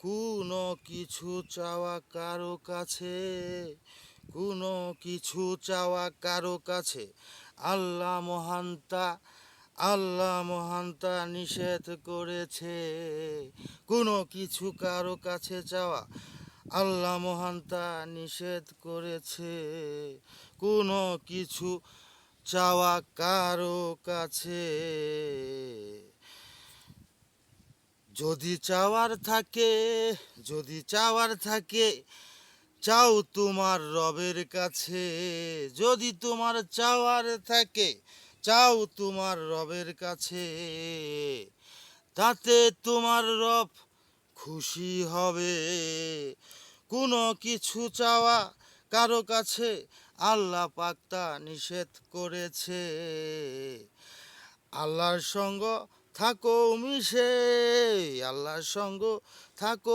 কোনো কিছু চাওয়া কারো কাছে, কোনো কিছু চাওয়া কারো কাছে আল্লাহ মহান্তা, আল্লাহ মহান্তা নিষেধ করেছে। কোনো কিছু কারো কাছে চাওয়া আল্লাহ মহান্তা নিষেধ করেছে। কোনো কিছু চাওয়া কারো কাছে, যদি চাওয়ার থাকে, যদি চাওয়ার থাকে চাও তোমার রবের কাছে। যদি তোমার চাওয়ার থাকে চাও তোমার রবের কাছে, তাতে তোমার রব খুশি হবে। কোনো কিছু চাওয়া কারো কাছে আল্লাহ পাক তা নিষেধ করেছে। আল্লাহর সঙ্গ থাকো মিশে, আল্লাহর সঙ্গ থাকো